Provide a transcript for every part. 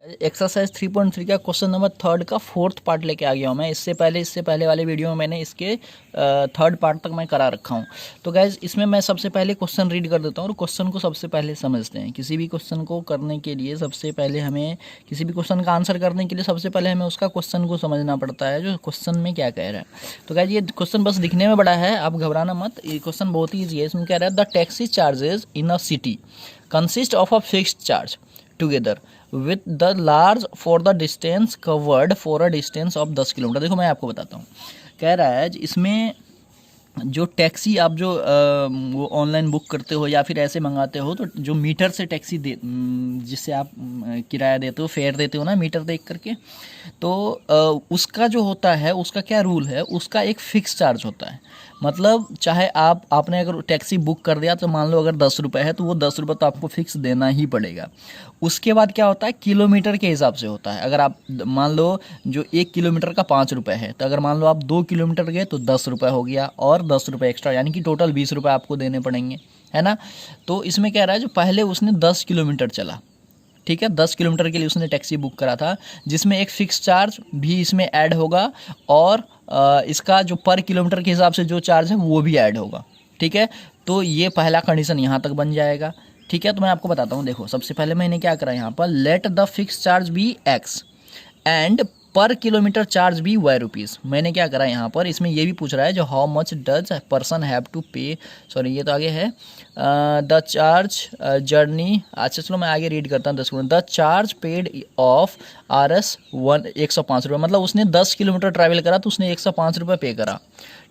Exercise 3.3 का question number third का fourth part लेके आ गया हूँ मैं। इससे पहले वाले वीडियो में मैंने इसके थर्ड पार्ट तक मैं करा रखा हूँ। तो गाइज इसमें मैं सबसे पहले क्वेश्चन रीड कर देता हूँ और क्वेश्चन को सबसे पहले समझते हैं। किसी भी क्वेश्चन को करने के लिए सबसे पहले हमें किसी भी क्वेश्चन का आंसर करने के लिए सबसे पहले हमें उसका क्वेश्चन को समझना पड़ता है, जो क्वेश्चन में क्या कह रहा है। तो गाइज ये क्वेश्चन बस दिखने में बड़ा है, आप घबराना मत। ये क्वेश्चन बहुत ही ईजी है। इसमें कह रहा है the taxi charges in a city consist of a fixed charge together with the large for the distance covered for a distance of 10 kilometre. देखो मैं आपको बताता हूँ, कह रहा है इसमें जो टैक्सी आप जो वो ऑनलाइन बुक करते हो या फिर ऐसे मंगाते हो, तो जो मीटर से टैक्सी जिससे आप किराया देते हो, फेयर देते हो ना मीटर देख करके, तो उसका जो होता है उसका क्या रूल है, उसका एक फ़िक्स चार्ज होता है। मतलब चाहे आपने अगर टैक्सी बुक कर दिया तो मान लो अगर 10 रुपये है तो वो 10 रुपये तो आपको फिक्स देना ही पड़ेगा। उसके बाद क्या होता है, किलोमीटर के हिसाब से होता है। अगर आप मान लो जो 1 किलोमीटर का 5 रुपये है, तो अगर मान लो आप 2 किलोमीटर गए तो 10 रुपये हो गया और 10 रुपये एक्स्ट्रा, यानी कि टोटल 20 रुपये आपको देने पड़ेंगे, है ना। तो इसमें कह रहा है जो पहले उसने 10 किलोमीटर चला, ठीक है, 10 किलोमीटर के लिए उसने टैक्सी बुक करा था, जिसमें एक फ़िक्स चार्ज भी इसमें ऐड होगा और इसका जो पर किलोमीटर के हिसाब से जो चार्ज है वो भी ऐड होगा, ठीक है। तो ये पहला कंडीशन यहाँ तक बन जाएगा, ठीक है। तो मैं आपको बताता हूँ, देखो सबसे पहले मैंने क्या करा यहाँ पर, let the fix charge be x and per kilometre charge भी वाई रुपीज़। मैंने क्या करा यहाँ पर, इसमें ये भी पूछ रहा है जो how much does person have to pay, sorry ये तो आगे है, द चार्ज जर्नी। अच्छा चलो मैं आगे रीड करता हूँ 10 kilometre. The charge paid of RS 105 रुपये, मतलब उसने 10 किलोमीटर ट्रैवल करा तो उसने 105 रुपये पे करा,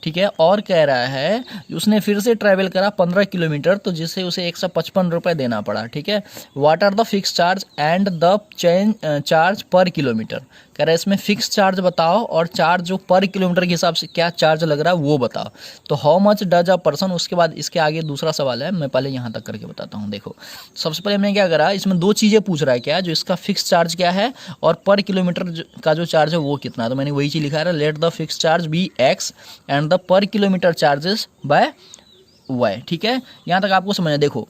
ठीक है। और कह रहा है उसने फिर से ट्रैवल करा 15 किलोमीटर, तो जिससे उसे 155 रुपये देना पड़ा, ठीक है। What are the fix charge and the change charge per kilometre. कह रहा है इसमें फिक्स चार्ज बताओ और चार्ज जो पर किलोमीटर के हिसाब से क्या चार्ज लग रहा है वो बताओ। तो how much does a person, उसके बाद इसके आगे दूसरा सवाल है, मैं पहले यहाँ तक करके बताता हूँ। देखो सबसे पहले मैंने क्या करा, इसमें दो चीज़ें पूछ रहा है, क्या जो इसका फिक्स चार्ज क्या है और पर किलोमीटर का जो चार्ज है वो कितना है। तो मैंने वही चीज़ लिखा है, let the fix charge be x and the per kilometre charges by y, ठीक है। यहाँ तक आपको समझना। देखो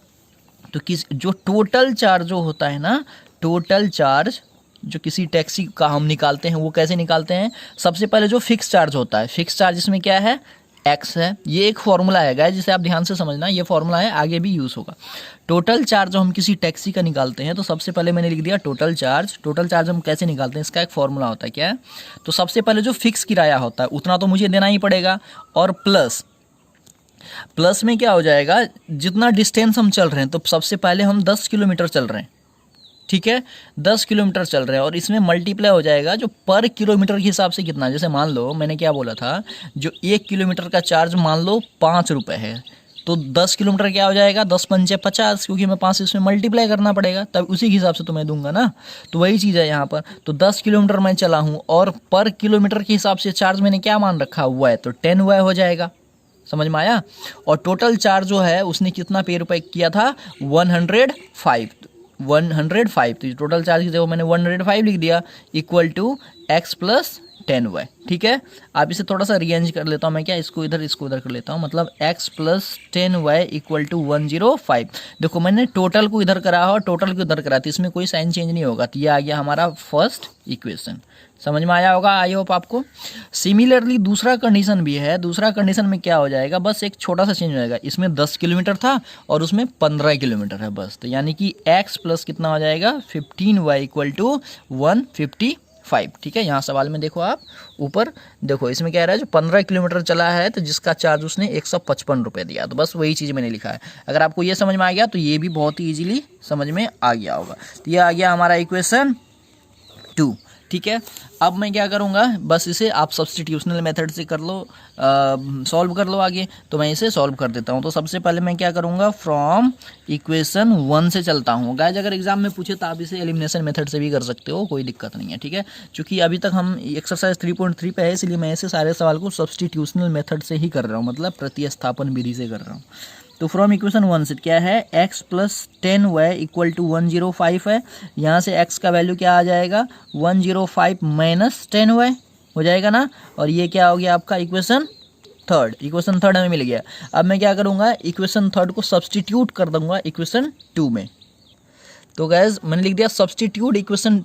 तो किस जो टोटल चार्ज जो होता है ना, टोटल चार्ज जो किसी टैक्सी का हम निकालते हैं वो कैसे निकालते हैं, सबसे पहले जो फिक्स चार्ज होता है, फिक्स चार्ज इसमें क्या है, एक्स है। ये एक फॉर्मूला है गाइस, जिसे आप ध्यान से समझना, ये फॉर्मूला है, आगे भी यूज़ होगा। टोटल चार्ज जो हम किसी टैक्सी का निकालते हैं, तो सबसे पहले मैंने लिख दिया टोटल चार्ज। टोटल चार्ज हम कैसे निकालते हैं, इसका एक फॉर्मूला होता है, क्या है, तो सबसे पहले जो फिक्स किराया होता है उतना तो मुझे देना ही पड़ेगा, और प्लस में क्या हो जाएगा, जितना डिस्टेंस हम चल रहे हैं, तो सबसे पहले हम 10 किलोमीटर चल रहे हैं, ठीक है, 10 किलोमीटर चल रहे हैं, और इसमें मल्टीप्लाई हो जाएगा जो पर किलोमीटर के हिसाब से कितना। जैसे मान लो मैंने क्या बोला था, जो 1 किलोमीटर का चार्ज मान लो 5 रुपये है, तो 10 किलोमीटर क्या हो जाएगा, 10 पंचे 50, क्योंकि मैं 5 इसमें मल्टीप्लाई करना पड़ेगा, तब उसी के हिसाब से तो मैं दूंगा ना। तो वही चीज़ है यहाँ पर। तो 10 किलोमीटर मैं चला हूँ और पर किलोमीटर के हिसाब से चार्ज मैंने क्या मान रखा हुआ है, तो 10 वाई हो जाएगा, समझ में आया। और टोटल चार्ज जो है उसने कितना पे रुपये किया था, 105। तो टोटल चार्ज की जगह मैंने 105 लिख दिया, equal to x plus 10y, ठीक है। आप इसे थोड़ा सा रीअरेंज कर लेता हूँ मैं, क्या इसको इधर कर लेता हूँ, मतलब x plus 10y equal to 105। देखो मैंने टोटल को इधर करा और टोटल को इधर करा, तो इसमें कोई साइन चेंज नहीं होगा, तो ये आ गया हमारा फर्स्ट इक्वेशन। समझ में आया होगा आई होप आपको। सिमिलरली दूसरा कंडीशन भी है। दूसरा कंडीशन में क्या हो जाएगा, बस एक छोटा सा चेंज हो जाएगा, इसमें 10 किलोमीटर था और उसमें 15 किलोमीटर है बस, तो यानी कि x प्लस कितना हो जाएगा, 15y इक्वल टू 155, ठीक है। यहाँ सवाल में देखो आप ऊपर देखो, इसमें क्या रहा है, जो 15 किलोमीटर चला है तो जिसका चार्ज उसने 155 रुपये दिया, तो बस वही चीज़ मैंने लिखा है। अगर आपको ये समझ में आ गया तो ये भी बहुत ही ईजिली समझ में आ गया होगा। तो ये आ गया हमारा इक्वेशन 2, ठीक है। अब मैं क्या करूँगा, बस इसे आप सब्सटीट्यूशनल मेथड से कर लो, सॉल्व कर लो आगे। तो मैं इसे सॉल्व कर देता हूँ। तो सबसे पहले मैं क्या करूँगा, फ्रॉम इक्वेशन 1 से चलता हूँ। गाइस अगर एग्जाम में पूछे तो आप इसे एलिमिनेशन मेथड से भी कर सकते हो, कोई दिक्कत नहीं है, ठीक है। क्योंकि अभी तक हम एक्सरसाइज 3.3 पे है, इसलिए मैं ऐसे सारे सवाल को सब्सटीट्यूशनल मेथड से ही कर रहा हूँ, मतलब प्रतिस्थापन विधि से कर रहा हूँ। तो फ्रॉम इक्वेशन 1 से क्या है, x plus 10y equal to 105 है। यहाँ से x का वैल्यू क्या आ जाएगा, 105 माइनस 10y हो जाएगा ना। और ये क्या हो गया आपका इक्वेशन थर्ड हमें मिल गया। अब मैं क्या करूँगा, इक्वेशन थर्ड को सब्सटीट्यूट कर दूंगा इक्वेशन 2 में। तो गैस मैंने लिख दिया substitute equation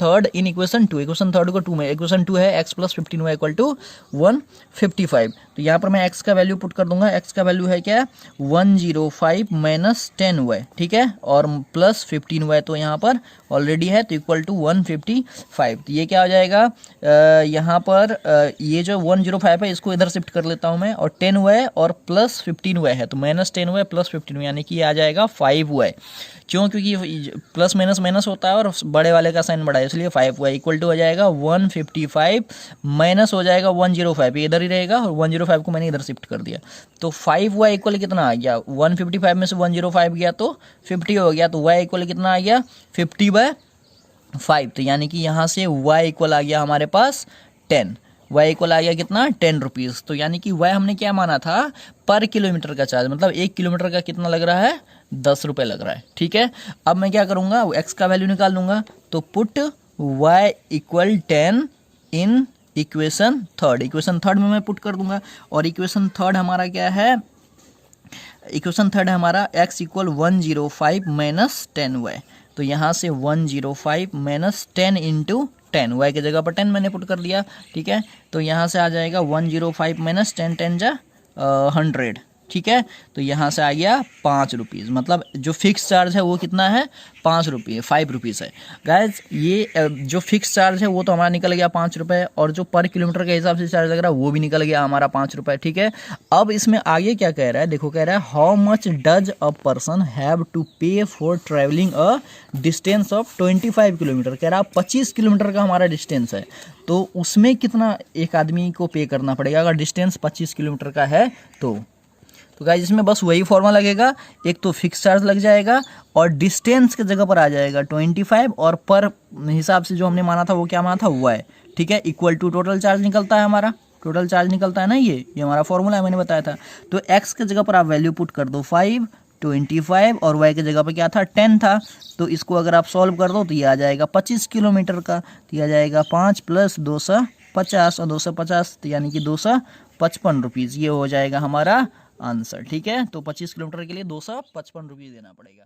third in equation two. Equation third को टू में, इक्वेशन टू है x plus 15y equal to 155। तो यहाँ पर मैं x का वैल्यू पुट कर दूंगा। x का वैल्यू है क्या, 105 माइनस 10y, ठीक है, और प्लस 15y तो यहाँ पर ऑलरेडी है, तो इक्वल टू 155। तो ये क्या हो जाएगा, यहाँ पर ये जो 105 है इसको इधर शिफ्ट कर लेता हूँ मैं, और 10y और प्लस 15y है, तो माइनस 10y प्लस 15y, यानी कि ये आ जाएगा 5y। क्यों, क्योंकि प्लस माइनस माइनस होता है और बड़े वाले का साइन बड़ा है, इसलिए 5y इक्वल टू हो जाएगा 155 माइनस हो जाएगा 105, ये इधर ही रहेगा, और 105 को मैंने इधर शिफ्ट कर दिया। तो 5y इक्वल कितना आ गया, 155 में से 105 गया तो 50 हो गया, तो y इक्वल कितना आ गया 50/5। तो यानी कि यहाँ से y इक्वल आ गया हमारे पास 10। y इक्वल आ गया कितना, 10 रुपीज़। तो यानी कि y हमने क्या माना था, पर किलोमीटर का चार्ज, मतलब 1 किलोमीटर का कितना लग रहा है, 10 रुपये लग रहा है, ठीक है। अब मैं क्या करूँगा, x का वैल्यू निकाल लूँगा, तो put y equal 10 in equation third. Equation third में मैं पुट कर दूंगा, और इक्वेशन थर्ड हमारा क्या है, इक्वेशन थर्ड है हमारा x इक्वल 105 माइनस 10y। तो यहाँ से 105 माइनस 10 इंटू 10, y की जगह पर 10 मैंने पुट कर दिया, ठीक है। तो यहाँ से आ जाएगा 105 माइनस 10, 10 जा 100, ठीक है। तो यहाँ से आ गया 5 रुपीज़, मतलब जो फिक्स चार्ज है वो कितना है, 5 रुपये, 5 रुपीज़ है गाइज। ये जो फिक्स चार्ज है वो तो हमारा निकल गया 5 रुपये, और जो पर किलोमीटर के हिसाब से चार्ज लग रहा है वो भी निकल गया हमारा 5 रुपये, ठीक है। अब इसमें आगे क्या कह रहा है, देखो कह रहा है how much does a person have to pay for travelling a distance of 25 kilometre. कह रहा है 25 किलोमीटर का हमारा डिस्टेंस है, तो उसमें कितना एक आदमी को पे करना पड़ेगा अगर डिस्टेंस 25 किलोमीटर का है तो गाइस इसमें बस वही फॉर्मूला लगेगा, एक तो फिक्स चार्ज लग जाएगा और डिस्टेंस की जगह पर आ जाएगा 25, और पर हिसाब से जो हमने माना था वो क्या माना था, y, ठीक है, इक्वल टू टोटल चार्ज निकलता है हमारा, टोटल चार्ज निकलता है ना, ये हमारा फॉर्मूला है, मैंने बताया था। तो x की जगह पर आप वैल्यू पुट कर दो 5, 25, और y की जगह पर क्या था, 10 था। तो इसको अगर आप सॉल्व कर दो तो ये आ जाएगा 25 किलोमीटर का, तो ये आ जाएगा 5 प्लस 250, और 250 तो यानी कि 255 रुपीज़, ये हो जाएगा हमारा आंसर, ठीक है। तो 25 किलोमीटर के लिए 255 रुपये देना पड़ेगा।